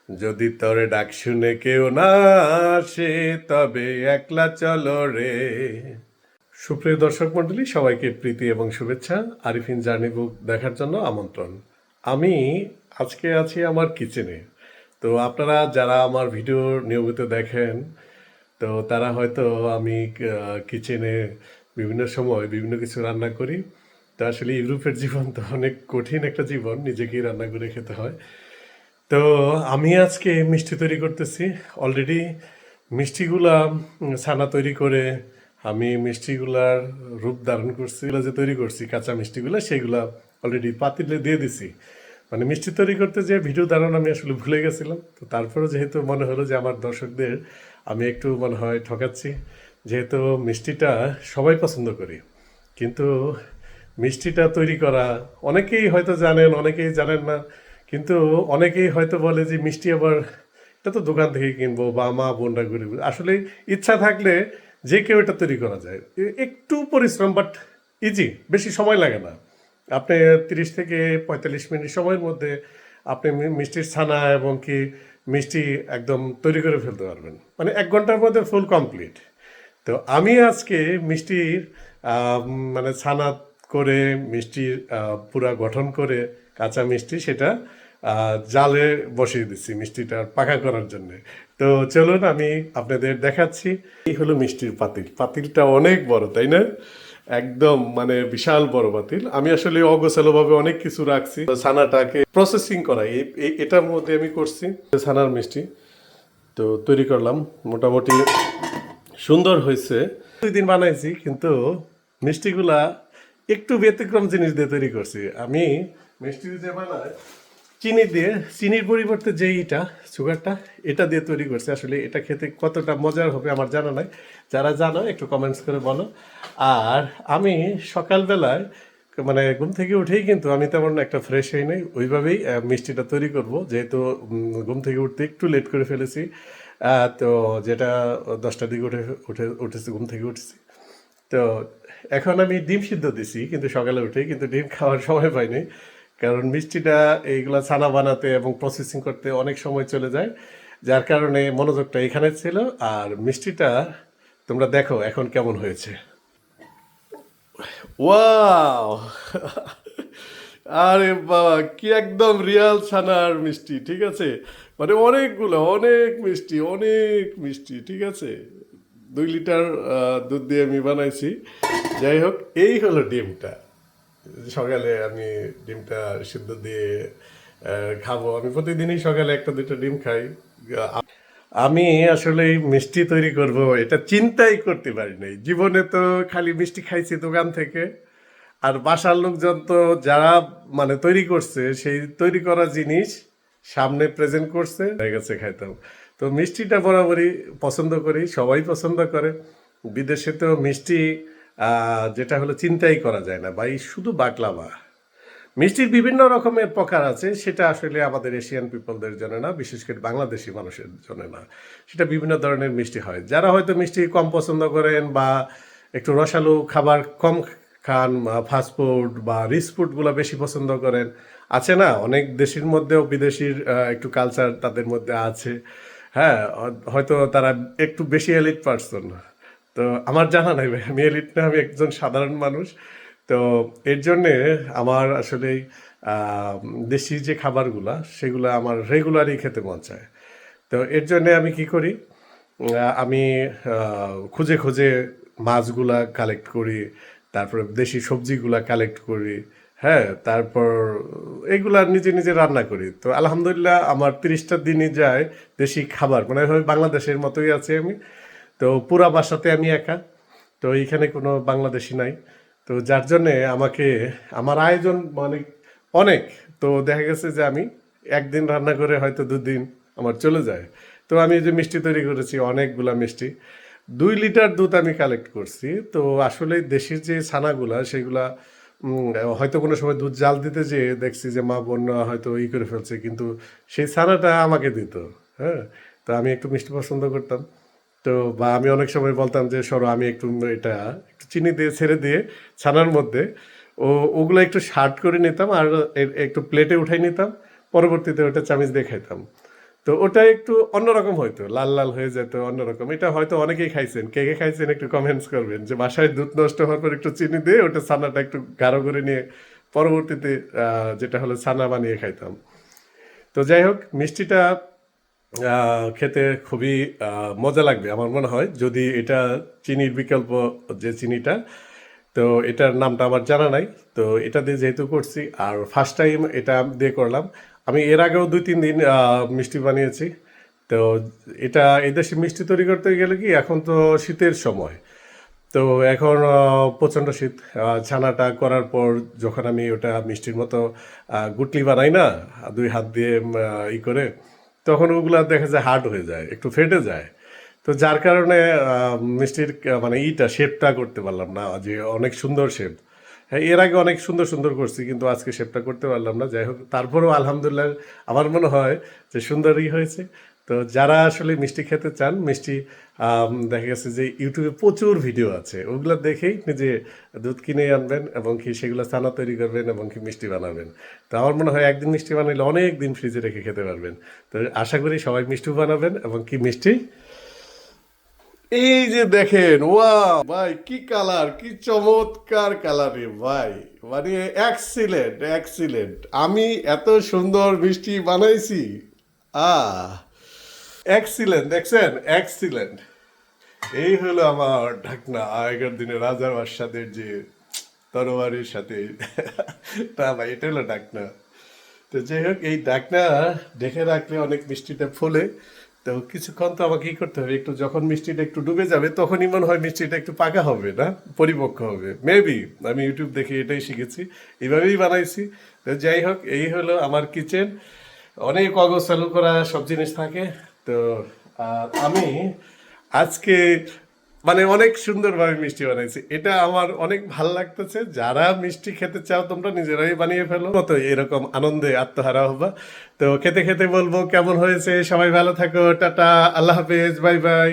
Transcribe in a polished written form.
যদি তোরে ডাক শুনে কেউ না আসে তবে একলা চলো রে। সুপ্রিয় দর্শক মণ্ডলী, সবাইকে প্রীতি এবং শুভেচ্ছা। আরিফিন জার্নি বুক দেখার জন্য আমন্ত্রণ। আমি আজকে আছি আমার কিচেনে। তো আপনারা যারা আমার ভিডিও নিয়মিত দেখেন, তো তারা হয়তো আমি কিচেনে বিভিন্ন সময় বিভিন্ন কিছু রান্না করি। তো আসলে ইউরোপের জীবন তো অনেক কঠিন একটা জীবন, নিজেকেই রান্না করে খেতে হয়। তো আমি আজকে মিষ্টি তৈরি করতেছি। অলরেডি মিষ্টিগুলা ছানা তৈরি করে আমি মিষ্টিগুলার রূপ ধারণ করছি। এগুলো যে তৈরি করছি কাঁচা মিষ্টিগুলো, সেগুলা অলরেডি পাতিলে দিয়ে দিছি। মানে মিষ্টি তৈরি করতে যে ভিডিও ধারণ আমি আসলে ভুলে গেছিলাম। তো তারপরে যেহেতু মনে হলো যে আমার দর্শকদের আমি একটু মনে হয় ঠকাচ্ছি, যেহেতু মিষ্টিটা সবাই পছন্দ করি, কিন্তু মিষ্টিটা তৈরি করা অনেকেই হয়তো জানেন, অনেকেই জানেন না। কিন্তু অনেকেই হয়তো বলে যে মিষ্টি আবার এটা তো দোকান থেকে কিনবো বা মা বোনরা করে। আসলে ইচ্ছা থাকলে যে কেউ এটা তৈরি করা যায়। একটু পরিশ্রম, বাট ইজি, বেশি সময় লাগে না। আপনি 30 থেকে 45 মিনিট সময়ের মধ্যে আপনি মিষ্টির ছানা এবং কি মিষ্টি একদম তৈরি করে ফেলতে পারবেন। মানে 1 ঘন্টার মধ্যে ফুল কমপ্লিট। তো আমি আজকে মিষ্টির মানে ছানা করে মিষ্টির পুরা গঠন করে কাঁচা মিষ্টি সেটা জালে বসিয়ে দিচ্ছি মিষ্টিটা পাকা করার জন্য। তো চলুন আমি আপনাদের দেখাচ্ছি। এই হলো মিষ্টির পাতিল। পাতিলটা অনেক বড়, তাই না? একদম মানে বিশাল বড় পাতিল। আমি আসলে অগোছালোভাবে অনেক কিছু রাখছি ছানাটাকে প্রসেসিং করা। এটার মধ্যে আমি করছি ছানার মিষ্টি। তো তৈরি করলাম, মোটামুটি সুন্দর হয়েছে। 2 দিন বানাইছি, কিন্তু মিষ্টিগুলা একটু ব্যতিক্রম জিনিস দিয়ে তৈরি করছি। আমি মিষ্টি যে বানাই চিনি দিয়ে, চিনির পরিবর্তে যে সুগারটা, এটা দিয়ে তৈরি করছি। আসলে এটা খেতে কতটা মজার হবে আমার জানা নাই। যারা জানো একটু কমেন্টস করে বলো। আর আমি সকালবেলায় মানে ঘুম থেকে উঠেই কিন্তু আমি তেমন একটা ফ্রেশ হই নাই, ওইভাবেই মিষ্টিটা তৈরি করব, যেহেতু ঘুম থেকে উঠতে একটু লেট করে ফেলেছি। তো যেটা 10টার দিকে উঠেছি, ঘুম থেকে উঠেছি। তো এখন আমি ডিম সিদ্ধ দিছি কিন্তু সকালে উঠেই, কিন্তু ডিম খাওয়ার সময় পাইনি, কারণ মিষ্টিটা এইগুলা ছানা বানাতে এবং প্রসেসিং করতে অনেক সময় চলে যায়, যার কারণে মনোযোগটা এখানে ছিল। আর মিষ্টিটা তোমরা দেখো এখন কেমন হয়েছে। ওয়াও! আরে বাবা, কি একদম রিয়াল ছানার মিষ্টি, ঠিক আছে? মানে অনেকগুলো, অনেক মিষ্টি, অনেক মিষ্টি, ঠিক আছে? 2 লিটার দুধ দিয়ে আমি বানাইছি। যাই হোক, এই হলো ডিমটা। সকালে আমি ডিমটা সিদ্ধ দিয়ে খাবো। আমি প্রতিদিনই সকালে 1-2টা ডিম খাই। আমি আসলে এই মিষ্টি তৈরি করব এটা চিন্তাই করতে পারি নাই জীবনে। তো খালি মিষ্টি খাইছি দোকান থেকে, আর বাসার লোকজন তো যারা মানে তৈরি করছে সেই তৈরি করা জিনিস সামনে প্রেজেন্ট করছে, হয়ে গেছে খাইতাম। তো মিষ্টিটা বরাবরই পছন্দ করি, সবাই পছন্দ করে। বিদেশে তো মিষ্টি যেটা হলো চিন্তাই করা যায় না ভাই, শুধু বাকলাভা। মিষ্টির বিভিন্ন রকমের প্রকার আছে, সেটা আসলে আমাদের এশিয়ান পিপলদের জন্য না, বিশেষ করে বাংলাদেশি মানুষের জন্য না। সেটা বিভিন্ন ধরনের মিষ্টি হয়। যারা হয়তো মিষ্টি কম পছন্দ করেন বা একটু রসালো খাবার কম খান, ফাস্টফুড বা রিচ ফুডগুলো বেশি পছন্দ করেন, আছে না অনেক দেশের মধ্যেও বিদেশির একটু কালচার তাদের মধ্যে আছে। হ্যাঁ, হয়তো তারা একটু বেশি এলিট পার্সন। তো আমার জানা নাই ভাই, আমি এলিট না, আমি একজন সাধারণ মানুষ। তো এর জন্যে আমার আসলে আহ, দেশি যে খাবারগুলা সেগুলো আমার রেগুলারই খেতে মন চায়। তো এর জন্যে আমি কি করি, আমি খুঁজে খুঁজে মাছগুলা কালেক্ট করি, তারপরে দেশি সবজিগুলা কালেক্ট করি। হ্যাঁ, তারপর এগুলা নিজে নিজে রান্না করি। তো আলহামদুলিল্লাহ আমার 30টা দিনই যায় দেশি খাবার, মানে হয় বাংলাদেশের মতোই আছি আমি। তো পুরা বাসাতে আমি একা, তো এইখানে কোনো বাংলাদেশি নাই। তো যার জন্যে আমাকে আমার আয়োজন মানে অনেক। তো দেখা গেছে যে আমি একদিন রান্না করে হয়তো 2 দিন আমার চলে যায়। তো আমি যে মিষ্টি তৈরি করেছি অনেকগুলা মিষ্টি, 2 লিটার দুধ আমি কালেক্ট করছি। তো আসলে দেশের যে ছানাগুলা সেগুলা হয়তো কোনো সময় দুধ জাল দিতে যেয়ে দেখছি যে মা বোনরা হয়তো করে ফেলছে, কিন্তু সেই ছানাটা আমাকে দিত। হ্যাঁ, তো আমি একটু মিষ্টি পছন্দ করতাম। তো বা আমি অনেক সময় বলতাম যে সরো আমি একটু এটা একটু চিনি দিয়ে ছেড়ে দিয়ে ছানার মধ্যে ওগুলো একটু শার্ট করে নিতাম আর একটু প্লেটে উঠাই নিতাম, পরবর্তীতে ওটা চামিচ দিয়ে খাইতাম। তো ওটা একটু অন্যরকম হইতো, লাল লাল হয়ে যেত অন্যরকম। এটা হয়তো অনেকেই খাইছেন, কে কে খাইছেন একটু কমেন্টস করবেন, যে বাসায় দুধ নষ্ট হওয়ার পর একটু চিনি দিয়ে ওটা ছানাটা একটু গাঢ় করে নিয়ে পরবর্তীতে যেটা হলো ছানা বানিয়ে খাইতাম। তো যাই হোক, মিষ্টিটা খেতে খুবই মজা লাগবে আমার মনে হয়, যদি এটা চিনির বিকল্প যে চিনিটা, তো এটার নামটা আমার জানা নাই। তো এটা দিয়ে যেহেতু করছি, আর ফার্স্ট টাইম এটা দিয়ে করলাম। আমি এর আগেও 2-3 দিন মিষ্টি বানিয়েছি। তো এটা এদেশে মিষ্টি তৈরি করতে গেলে কি, এখন তো শীতের সময়, তো এখন প্রচণ্ড শীত। ছানাটা করার পর যখন আমি ওটা মিষ্টির মতো গুটলি বানাই না, 2 হাত দিয়ে করে, তখন ওগুলা দেখা যায় হার্ড হয়ে যায়, একটু ফেটে যায়। তো যার কারণে মিষ্টির মানে শেপটা করতে পারলাম না, যে অনেক সুন্দর শেপ। হ্যাঁ, এর আগে অনেক সুন্দর সুন্দর করছি, কিন্তু আজকে শেপটা করতে পারলাম না। যাই হোক, তারপরেও আলহামদুলিল্লাহ আমার মনে হয় যে সুন্দরই হয়েছে। তো যারা আসলে মিষ্টি খেতে চান, মিষ্টি দেখা গেছে যে ইউটিউবে প্রচুর ভিডিও আছে, ওগুলো দেখেই নিজে দুধ কিনে আনবেন এবং কি সেগুলো ছানা তৈরি করবেন এবং কি মিষ্টি বানাবেন। তো আমার মনে হয় একদিন মিষ্টি বানাইলে অনেক দিন ফ্রিজে রেখে খেতে পারবেন। তো আশা করি সবাই মিষ্টি বানাবেন এবং কি মিষ্টি। এই যে দেখেন, ওয়া ভাই, কি কালার, কি চমৎকার কালার রে ভাই, মানে এক্সিলেন্ট এক্সিলেন্ট। আমি এত সুন্দর মিষ্টি বানাইছি, আহ এক্সিলেন্ট, দেখছেন, এক্সিলেন্ট। এই হলো আমার ঢাকনা, আগের দিনে রাজা বাদশাদের যে তরবারির সাথে তা ভাই, এটা হলো ঢাকনা। তো যাই হোক, এই ডাকনা ঢেকে রাখলে অনেক মিষ্টিটা ফোলে। তো কিছুক্ষণ তো আমাকে কি করতে হবে, একটু যখন মিষ্টিটা একটু ডুবে যাবে তখনই মনে হয় মিষ্টিটা একটু পাকা হবে, না পরিপক্ক হবে মেবি। আমি ইউটিউব দেখে এটাই শিখেছি, এইভাবেই বানাইছি। তো যাই হোক, এই হলো আমার কিচেন। অনেক অগোছালো করা সব জিনিস থাকে। তো আমি আজকে মানে অনেক সুন্দরভাবে মিষ্টি বানাইছি, এটা আমার অনেক ভাল লাগতেছে। যারা মিষ্টি খেতে চাও তোমরা নিজেরাই বানিয়ে ফেলো, মতো এরকম আনন্দে আত্মহারা হবা। তো খেতে খেতে বলবো কেমন হয়েছে। সবাই ভালো থাকো, টাটা, আল্লাহ হাফেজ, বাই বাই।